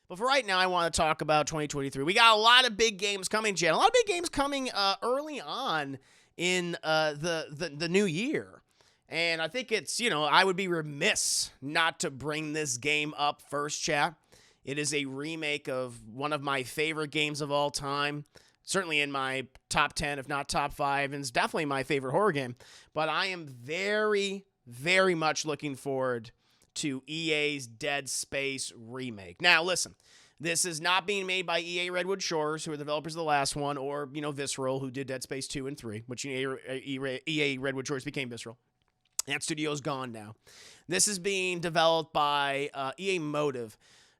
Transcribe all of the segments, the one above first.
But for right now, I want to talk about 2023. We got a lot of big games coming, Jen. A lot of big games coming early on in the new year. And I think it's, I would be remiss not to bring this game up first, chat. It is a remake of one of my favorite games of all time. Certainly in my top 10, if not top 5, and it's definitely my favorite horror game. But I am very, very much looking forward to EA's Dead Space remake. Now, listen, this is not being made by EA Redwood Shores, who are the developers of the last one, or, Visceral, who did Dead Space 2 and 3, which EA Redwood Shores became Visceral. That studio's gone now. This is being developed by EA Motive.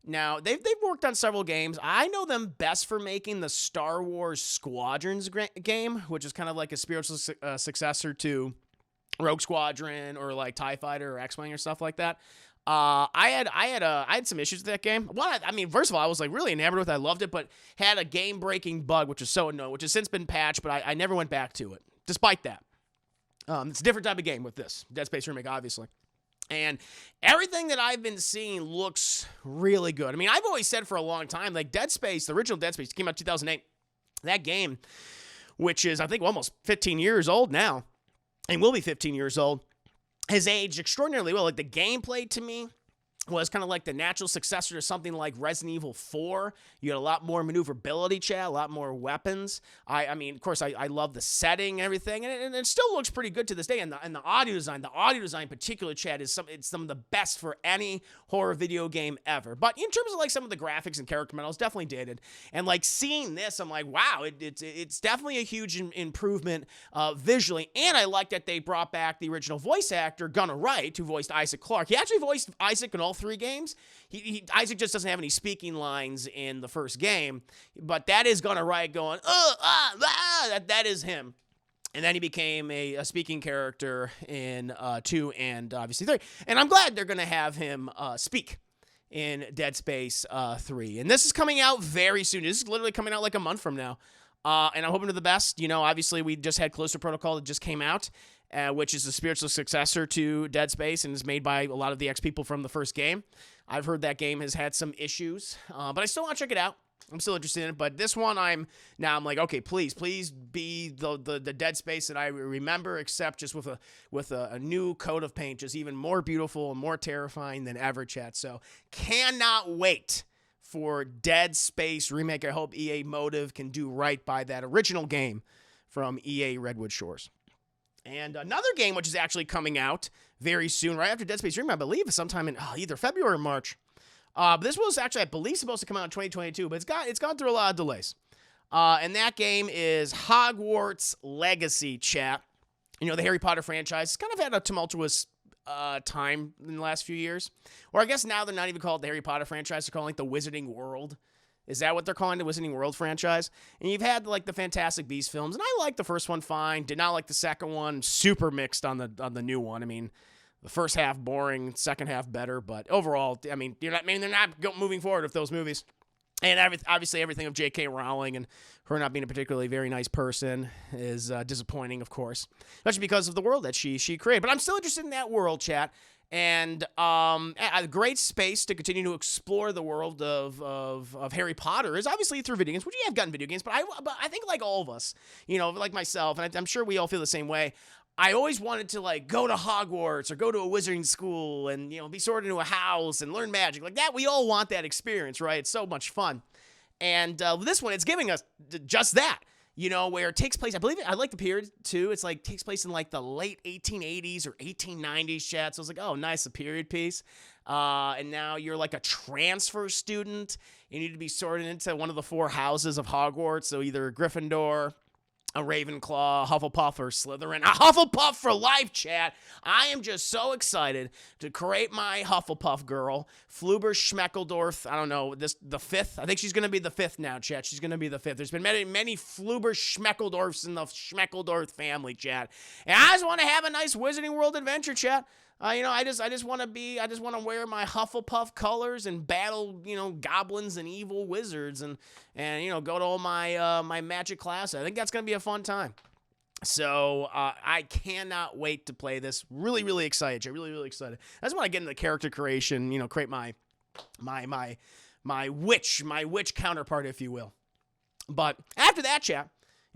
Now, they've worked on several games. I know them best for making the Star Wars Squadrons game, which is kind of like a spiritual successor to Rogue Squadron or like TIE Fighter or X-Wing or stuff like that. I had some issues with that game. First of all, I was like really enamored with it. I loved it, but had a game-breaking bug, which was so annoying, which has since been patched, but I never went back to it, despite that. It's a different type of game with this Dead Space remake, obviously. And everything that I've been seeing looks really good. I mean, I've always said for a long time, like Dead Space, the original Dead Space came out in 2008. That game, which is, I think, almost 15 years old now, and will be 15 years old, has aged extraordinarily well. Like the gameplay to me was kind of like the natural successor to something like Resident Evil 4. You had a lot more maneuverability, chat, a lot more weapons. I mean, of course, I love the setting and everything, and it still looks pretty good to this day. And the audio design, particular, chat, is some of the best for any horror video game ever. But in terms of like some of the graphics and character models, definitely dated. And like seeing this, I'm like, wow, it's definitely a huge improvement visually. And I like that they brought back the original voice actor, Gunnar Wright, who voiced Isaac Clarke. He actually voiced Isaac in all 3 games. Isaac just doesn't have any speaking lines in the first game, but that is Gunnar Wright going, that is him. And then he became a speaking character in 2 and obviously 3. And I'm glad they're going to have him speak in Dead Space 3. And this is coming out very soon. This is literally coming out like a month from now. And I'm hoping for the best. Obviously we just had Callisto Protocol that just came out, which is a spiritual successor to Dead Space and is made by a lot of the ex-people from the first game. I've heard that game has had some issues, but I still want to check it out. I'm still interested in it, but this one I'm like, okay, please be the Dead Space that I remember, except just with a new coat of paint, just even more beautiful and more terrifying than ever, chat. So cannot wait for Dead Space remake. I hope EA Motive can do right by that original game from EA Redwood Shores. And another game which is actually coming out very soon, right after Dead Space remake, I believe, sometime in either February or March. But this was actually, I believe, supposed to come out in 2022, but it's gone through a lot of delays. And that game is Hogwarts Legacy, chat. The Harry Potter franchise has kind of had a tumultuous time in the last few years. Or I guess now they're not even called the Harry Potter franchise, they're calling it the Wizarding World. Is that what they're calling the Wizarding World franchise? And you've had like the Fantastic Beasts films, and I like the first one fine. Did not like the second one. Super mixed on the new one. I mean, the first half boring, second half better, but overall, I mean, they're not moving forward with those movies. And obviously, everything of J.K. Rowling and her not being a particularly very nice person is disappointing, of course, especially because of the world that she created. But I'm still interested in that world, chat. And a great space to continue to explore the world of Harry Potter is obviously through video games, which you have gotten video games, but I think like all of us, like myself, and I'm sure we all feel the same way. I always wanted to like go to Hogwarts or go to a wizarding school and, be sorted into a house and learn magic like that. We all want that experience, right? It's so much fun. And this one, it's giving us just that. Where it takes place, I believe I like the period too. It's like takes place in like the late 1880s or 1890s, chat. So it's like, oh, nice, a period piece. And now you're like a transfer student. You need to be sorted into one of the 4 houses of Hogwarts. So either Gryffindor, a Ravenclaw, Hufflepuff, or Slytherin. A Hufflepuff for life, chat. I am just so excited to create my Hufflepuff girl, Fluber Schmeckledorf. I don't know, the 5th. I think she's going to be the 5th now, chat. She's going to be the 5th. There's been many Fluber Schmeckledorfs in the Schmeckledorf family, chat. And I just want to have a nice Wizarding World adventure, chat. I just want to wear my Hufflepuff colors and battle, goblins and evil wizards and go to all my magic classes. I think that's going to be a fun time. So I cannot wait to play this. Really, really excited. Really, really excited. I just want to get into the character creation, create my my witch counterpart, if you will. But after that, chat,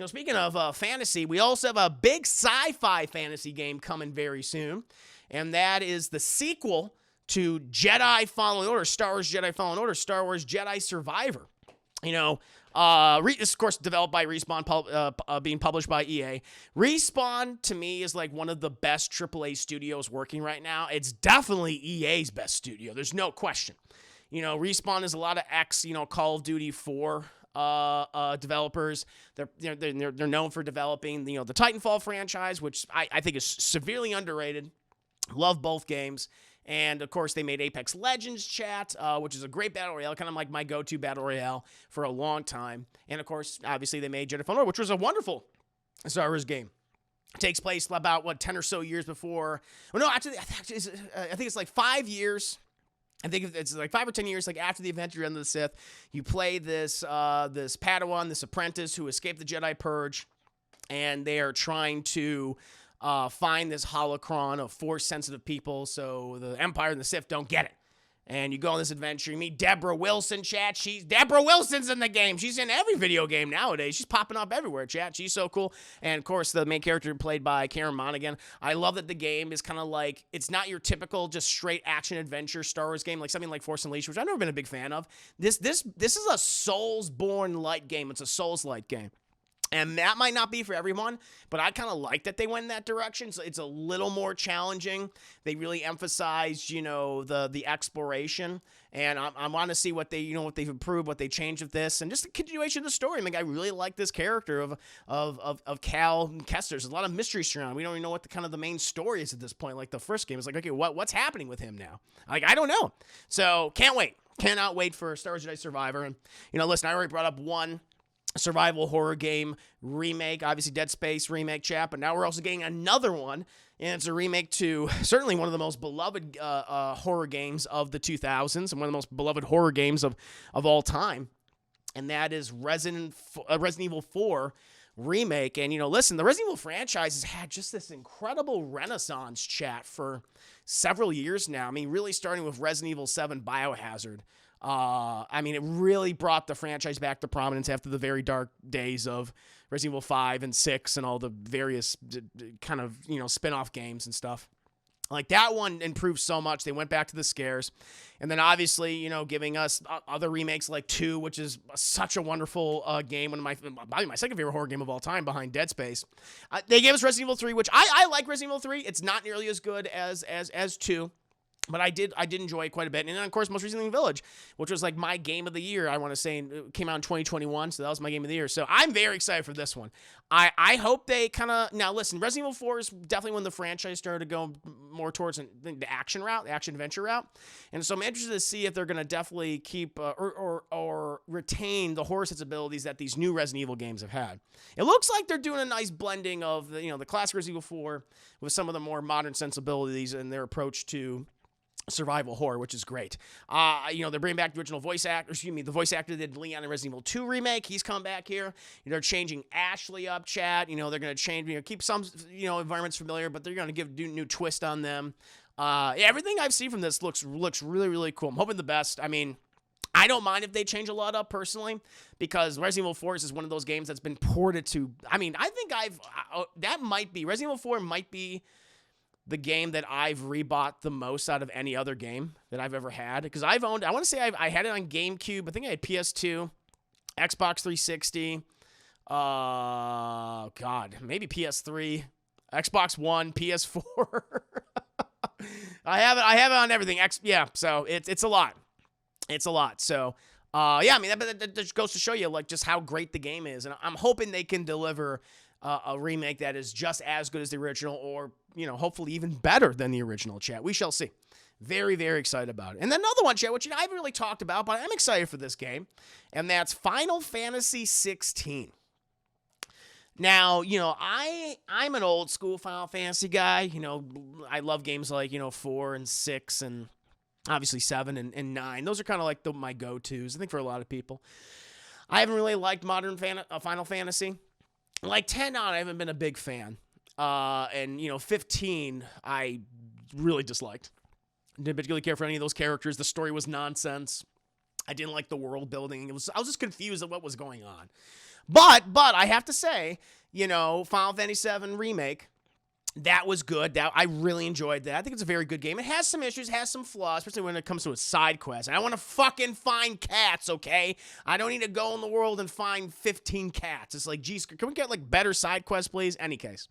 speaking of fantasy, we also have a big sci-fi fantasy game coming very soon, and that is the sequel to Jedi Fallen Order, Star Wars Jedi Fallen Order, Star Wars Jedi Survivor. This is, of course, developed by Respawn, being published by EA. Respawn, to me, is like one of the best AAA studios working right now. It's definitely EA's best studio. There's no question. Respawn is a lot of Call of Duty 4 developers. They're known for developing the Titanfall franchise, which I think is severely underrated. Love both games. And, of course, they made Apex Legends, chat, which is a great battle royale, kind of like my go-to battle royale for a long time. And, of course, obviously they made Jedi Fallen Order, which was a wonderful Star Wars game. It takes place about, 10 or so years before. Well, no, actually, I think it's like 5 years. I think it's like 5 or 10 years, like after the Adventure End of the Sith. You play this Padawan, this apprentice who escaped the Jedi Purge, and they are trying to find this holocron of Force-sensitive people so the Empire and the Sith don't get it. And you go on this adventure. You meet Deborah Wilson, chat. Deborah Wilson's in the game. She's in every video game nowadays. She's popping up everywhere, chat. She's so cool. And, of course, the main character played by Karen Monaghan. I love that the game is kind of like, it's not your typical just straight action-adventure Star Wars game, like something like Force Unleashed, which I've never been a big fan of. This is a Souls-born-light game. It's a Souls-light game. And that might not be for everyone, but I kind of like that they went in that direction. So it's a little more challenging. They really emphasized, the exploration. And I want to see what what they've improved, what they changed with this, and just the continuation of the story. I mean, I really like this character of Cal Kestis. There's a lot of mystery surrounding. We don't even know what the main story is at this point. Like the first game, it's like, okay, what's happening with him now? Like, I don't know. So can't wait. Cannot wait for Star Wars Jedi Survivor. And listen, I already brought up one survival horror game remake, obviously Dead Space remake, chat, but now we're also getting another one, and it's a remake to certainly one of the most beloved horror games of the 2000s and one of the most beloved horror games of all time, and that is Resident Evil 4 remake. And listen, the Resident Evil franchise has had just this incredible renaissance, chat, for several years now. I mean, really starting with Resident Evil 7 Biohazard. It really brought the franchise back to prominence after the very dark days of Resident Evil 5 and 6 and all the various kind of, spin-off games and stuff. Like, that one improved so much. They went back to the scares. And then, obviously, giving us other remakes like 2, which is such a wonderful game. Probably my second favorite horror game of all time behind Dead Space. They gave us Resident Evil 3, which I like Resident Evil 3. It's not nearly as good as 2. But I did enjoy it quite a bit. And then, of course, most recently Village, which was like my game of the year, I want to say. It came out in 2021, so that was my game of the year. So I'm very excited for this one. I hope they kind of... Now, listen, Resident Evil 4 is definitely when the franchise started to go more towards the action route, the action-adventure route. And so I'm interested to see if they're going to definitely keep or retain the horror sensibilities that these new Resident Evil games have had. It looks like they're doing a nice blending of the classic Resident Evil 4 with some of the more modern sensibilities in their approach to survival horror, which is great. They're bringing back the original voice actor, the voice actor that did Leon in Resident Evil 2 remake. He's come back here. They're changing Ashley up, chat. They're going to change, keep some, environments do new twist on them. Everything I've seen from this looks really, really cool. I'm hoping the best. I mean, I don't mind if they change a lot up personally, because Resident Evil 4 is one of those games that's been ported to, I think Resident Evil 4 might be the game that I've rebought the most out of any other game that I've ever had. Because I want to say I had it on GameCube. I think I had PS2, Xbox 360, maybe PS3, Xbox One, PS4. I have it on everything. So it's a lot. It's a lot. So, that just goes to show you, like, just how great the game is. And I'm hoping they can deliver a remake that is just as good as the original, or, hopefully even better than the original, chat. We shall see. Very, very excited about it. And then another one, chat, which I haven't really talked about, but I'm excited for this game, and that's Final Fantasy 16. Now, I'm an old school Final Fantasy guy. I love games like, 4 and 6 and obviously 7 and 9. Those are kind of like my go-tos, I think, for a lot of people. I haven't really liked modern Final Fantasy. Like 10 on, I haven't been a big fan. And 15, I really disliked. Didn't particularly care for any of those characters. The story was nonsense. I didn't like the world building. I was just confused at what was going on. But I have to say, Final Fantasy VII Remake, that was good. I really enjoyed that. I think it's a very good game. It has some issues, has some flaws, especially when it comes to a side quest. And I want to fucking find cats, okay? I don't need to go in the world and find 15 cats. It's like, geez, can we get like better side quests, please? Any case,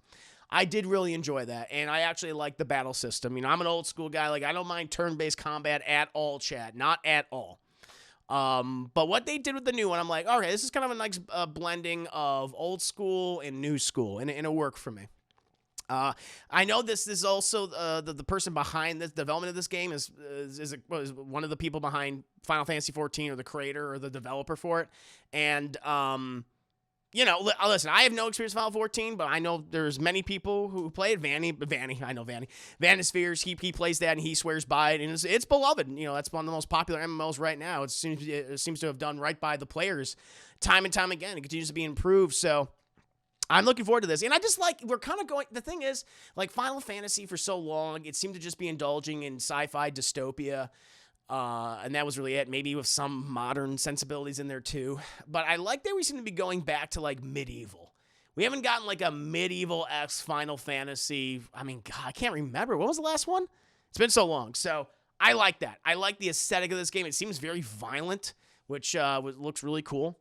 I did really enjoy that, and I actually like the battle system. I'm an old school guy. Like, I don't mind turn-based combat at all, Chad. Not at all. But what they did with the new one, I'm like, okay, this is kind of a nice blending of old school and new school, and it'll work for me. I know this is also the person behind the development of this game is one of the people behind Final Fantasy XIV, or the creator or the developer for it. And listen, I have no experience with Final 14, but I know there's many people who play it. Vanny, I know Vanny. Vanispheres, he plays that and he swears by it, and it's beloved. That's one of the most popular MMOs right now. It seems to have done right by the players time and time again. It continues to be improved, so I'm looking forward to this. And I just we're kind of going, the thing is, like Final Fantasy for so long, it seemed to just be indulging in sci-fi dystopia. And that was really it, maybe with some modern sensibilities in there too. But I like that we seem to be going back to like medieval. We haven't gotten like a medieval-esque Final Fantasy. I mean, God, I can't remember. What was the last one? It's been so long. So I like that. I like the aesthetic of this game. It seems very violent, which looks really cool.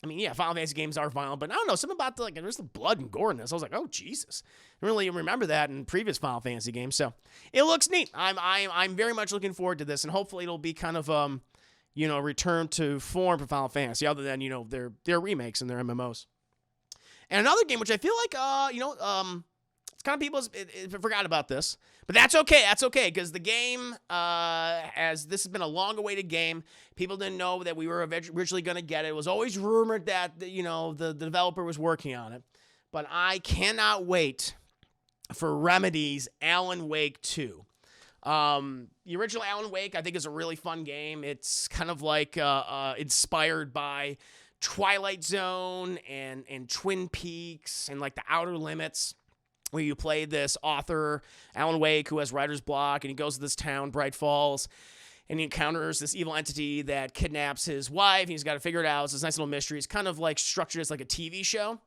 I mean, yeah, Final Fantasy games are violent, but I don't know, something about there's the blood and gore in this. I was like, oh Jesus, I really remember that in previous Final Fantasy games. So it looks neat. I'm very much looking forward to this, and hopefully it'll be kind of return to form for Final Fantasy, other than their remakes and their MMOs. And another game which I feel like it's kind of people forgot about this, but that's okay. That's okay, because the game, as this has been a long-awaited game, people didn't know that we were originally going to get it. It was always rumored that the developer was working on it, but I cannot wait for Remedy's Alan Wake 2. The original Alan Wake, I think, is a really fun game. It's kind of like inspired by Twilight Zone and Twin Peaks and like the Outer Limits, where you play this author, Alan Wake, who has writer's block, and he goes to this town, Bright Falls, and he encounters this evil entity that kidnaps his wife, and he's got to figure it out. It's this nice little mystery. It's kind of like structured as like a TV show.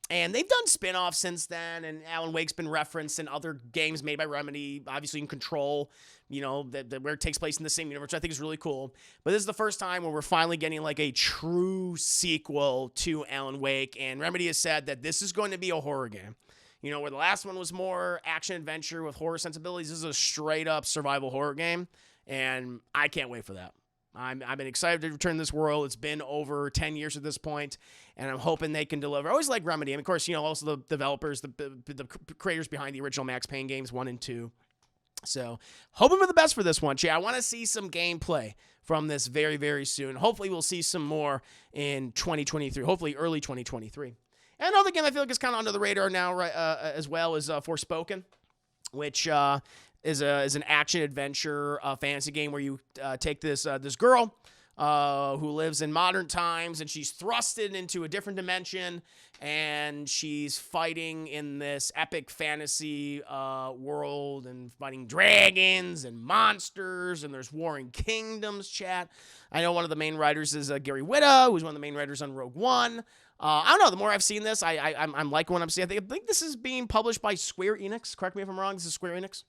And they've done spin-offs since then, and Alan Wake's been referenced in other games made by Remedy, obviously in Control, where it takes place in the same universe, which I think is really cool. But this is the first time where we're finally getting like a true sequel to Alan Wake, and Remedy has said that this is going to be a horror game. Where the last one was more action-adventure with horror sensibilities, this is a straight-up survival horror game, and I can't wait for that. I've been excited to return to this world. It's been over 10 years at this point, and I'm hoping they can deliver. I always like Remedy. I mean, of course, also the developers, the creators behind the original Max Payne games 1 and 2. So, hoping for the best for this one, Jay. I want to see some gameplay from this very, very soon. Hopefully, we'll see some more in 2023, hopefully early 2023. And another game I feel like is kind of under the radar now, right, as well, is Forspoken, which is an action-adventure fantasy game where you take this girl who lives in modern times, and she's thrusted into a different dimension, and she's fighting in this epic fantasy world and fighting dragons and monsters, and there's warring kingdoms, chat. I know one of the main writers is Gary Whitta, who's one of the main writers on Rogue One. I don't know. The more I've seen this, I'm liking what I'm seeing. I think this is being published by Square Enix. Correct me if I'm wrong. This is Square Enix.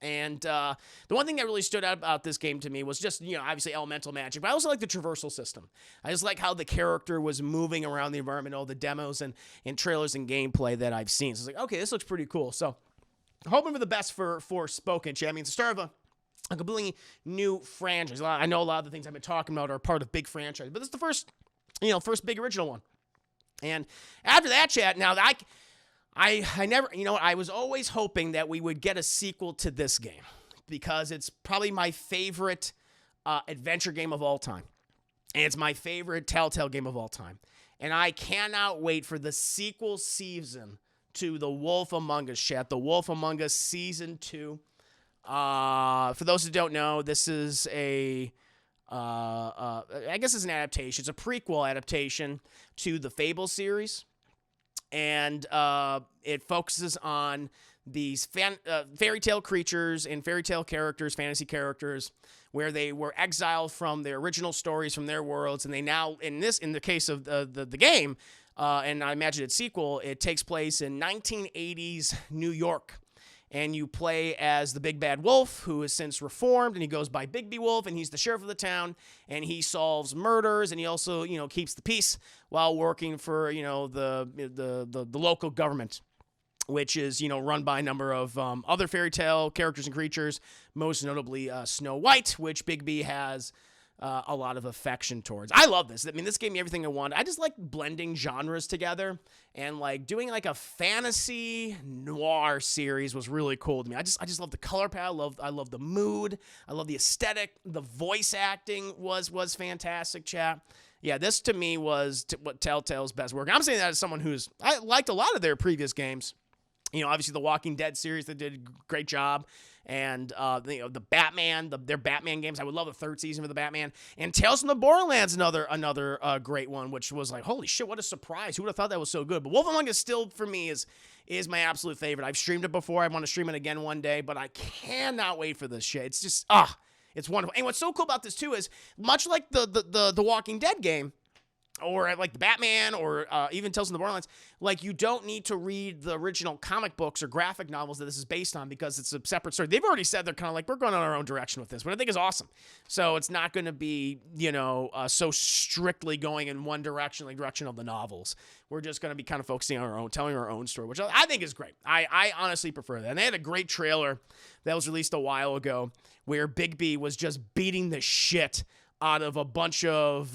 And the one thing that really stood out about this game to me was just, obviously elemental magic, but I also like the traversal system. I just like how the character was moving around the environment, all the demos and trailers and gameplay that I've seen. So it's like, okay, this looks pretty cool. So hoping for the best for Forspoken. I mean, it's the start of a completely new franchise. I know a lot of the things I've been talking about are part of big franchise, but this is the first big original one. And after that, chat, now I never, I was always hoping that we would get a sequel to this game, because it's probably my favorite adventure game of all time. And it's my favorite Telltale game of all time. And I cannot wait for the sequel season to The Wolf Among Us, chat. The Wolf Among Us Season 2. For those who don't know, this is I guess it's an adaptation. It's a prequel adaptation to the Fable series. And it focuses on these fairy tale creatures and fairy tale characters, fantasy characters, where they were exiled from their original stories, from their worlds, and they now, in the case of the game, and I imagine its sequel, it takes place in 1980s New York. And you play as the big bad wolf, who has since reformed, and he goes by Bigby Wolf, and he's the sheriff of the town, and he solves murders, and he also, keeps the peace while working for, the local government, which is, run by a number of other fairy tale characters and creatures, most notably Snow White, which Bigby has a lot of affection towards. I love this. I mean, this gave me everything I wanted. I just like blending genres together, and like doing like a fantasy noir series was really cool to me. I just love the color palette. I love the mood. I love the aesthetic. The voice acting was fantastic, chat. Yeah, this to me was what Telltale's best work. I'm saying that as someone I liked a lot of their previous games. Obviously the Walking Dead series, they did a great job. And, the Batman, their Batman games. I would love the third season of the Batman. And Tales from the Borderlands, another great one, which was like, holy shit, what a surprise. Who would have thought that was so good? But Wolf Among Us still, for me, is my absolute favorite. I've streamed it before. I want to stream it again one day, but I cannot wait for this shit. It's just, it's wonderful. And what's so cool about this, too, is much like the Walking Dead game, or like the Batman, or even Tales from the Borderlands, like you don't need to read the original comic books or graphic novels that this is based on, because it's a separate story. They've already said they're kind of like, we're going on our own direction with this, but I think is awesome. So it's not going to be, so strictly going in one direction, like direction of the novels. We're just going to be kind of focusing on our own, telling our own story, which I think is great. I honestly prefer that. And they had a great trailer that was released a while ago where Bigby was just beating the shit out of a bunch of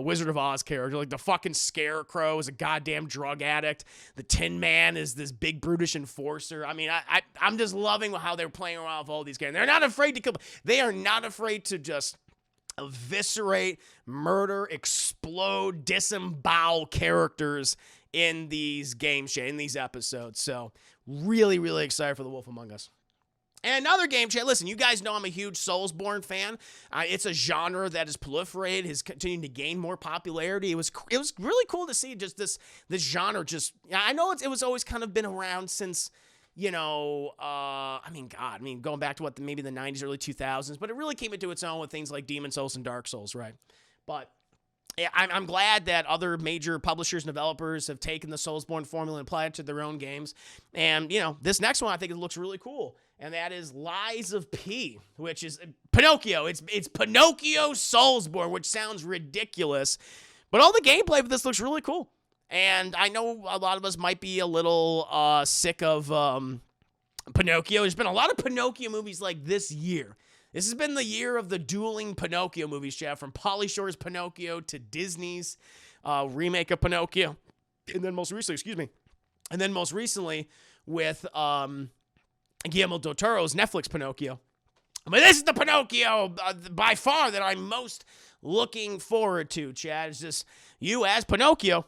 Wizard of Oz characters. Like the fucking Scarecrow is a goddamn drug addict. The Tin Man is this big brutish enforcer. I mean, I'm just loving how they're playing around with all these games. They're not afraid to kill. They are not afraid to just eviscerate, murder, explode, disembowel characters in these games, in these episodes. So really, really excited for The Wolf Among Us. And another game, chat. Listen, you guys know I'm a huge Soulsborne fan. It's a genre that has proliferated, has continued to gain more popularity. It was really cool to see just this genre. I know it was always kind of been around since, going back to maybe the 90s, early 2000s, but it really came into its own with things like Demon's Souls and Dark Souls, right? But yeah, I'm glad that other major publishers and developers have taken the Soulsborne formula and applied it to their own games. And, this next one, I think it looks really cool. And that is Lies of P, which is Pinocchio. It's Pinocchio Soulsborne, which sounds ridiculous. But all the gameplay for this looks really cool. And I know a lot of us might be a little sick of Pinocchio. There's been a lot of Pinocchio movies like this year. This has been the year of the dueling Pinocchio movies, Jeff, from Pauly Shore's Pinocchio to Disney's remake of Pinocchio. And then most recently, with Guillermo del Toro's Netflix Pinocchio. But this is the Pinocchio by far that I'm most looking forward to, Chad. It's just you as Pinocchio,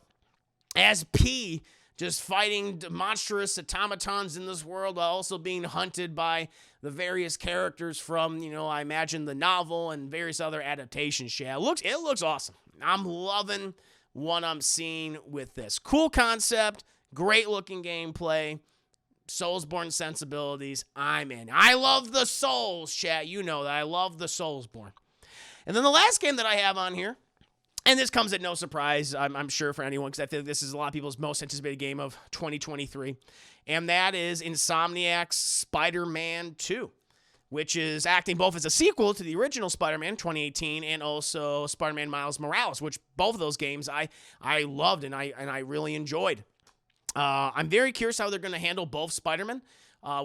as P, just fighting monstrous automatons in this world while also being hunted by the various characters from, I imagine the novel and various other adaptations, Chad. It looks awesome. I'm loving what I'm seeing with this. Cool concept, great looking gameplay. Soulsborne sensibilities, I'm in. I love the Souls, chat. You know that. I love the Soulsborne. And then the last game that I have on here, and this comes at no surprise, I'm sure, for anyone, because I think this is a lot of people's most anticipated game of 2023, and that is Insomniac's Spider-Man 2, which is acting both as a sequel to the original Spider-Man 2018 and also Spider-Man Miles Morales, which both of those games I loved and I really enjoyed. I'm very curious how they're going to handle both Spider-Man,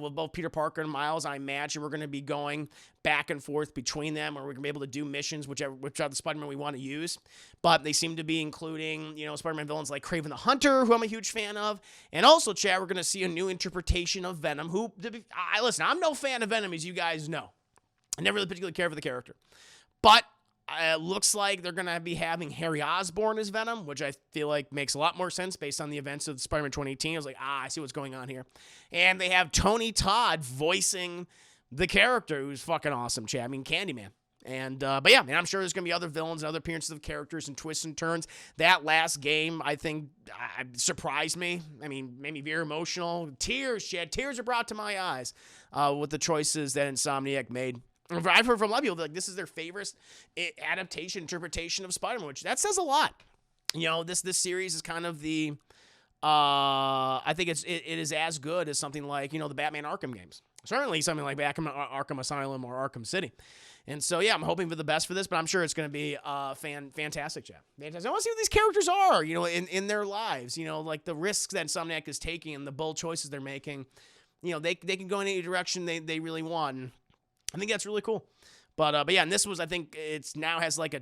with both Peter Parker and Miles. I imagine we're going to be going back and forth between them, or we're going to be able to do missions, whichever the Spider-Man we want to use. But they seem to be including, Spider-Man villains like Kraven the Hunter, who I'm a huge fan of. And also, Chad, we're going to see a new interpretation of Venom, listen, I'm no fan of Venom, as you guys know. I never really particularly care for the character. But it looks like they're going to be having Harry Osborn as Venom, which I feel like makes a lot more sense based on the events of Spider-Man 2018. I was like, I see what's going on here. And they have Tony Todd voicing the character, who's fucking awesome, Chad. I mean, Candyman. But yeah, man, I'm sure there's gonna be other villains and other appearances of characters and twists and turns. That last game, I think, surprised me. I mean, made me very emotional. Tears are brought to my eyes with the choices that Insomniac made. I've heard from a lot of people like this is their favorite adaptation interpretation of Spider-Man, which that says a lot. This series is kind of the. I think it is as good as something like the Batman Arkham games. Certainly something like Arkham Asylum or Arkham City. And so, yeah, I'm hoping for the best for this, but I'm sure it's going to be fantastic, Jeff. Fantastic. I want to see what these characters are, in their lives, like the risks that Insomniac is taking and the bold choices they're making. They can go in any direction they really want. And I think that's really cool. But yeah, and this was, I think it's now has like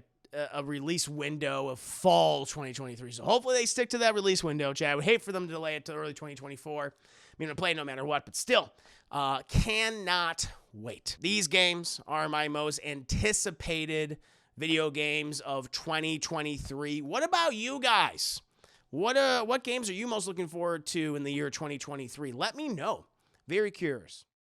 a release window of fall 2023. So hopefully they stick to that release window, Chad. I would hate for them to delay it to early 2024. I'm going to play it no matter what, but still, cannot wait. These games are my most anticipated video games of 2023. What about you guys? What games are you most looking forward to in the year 2023? Let me know. Very curious.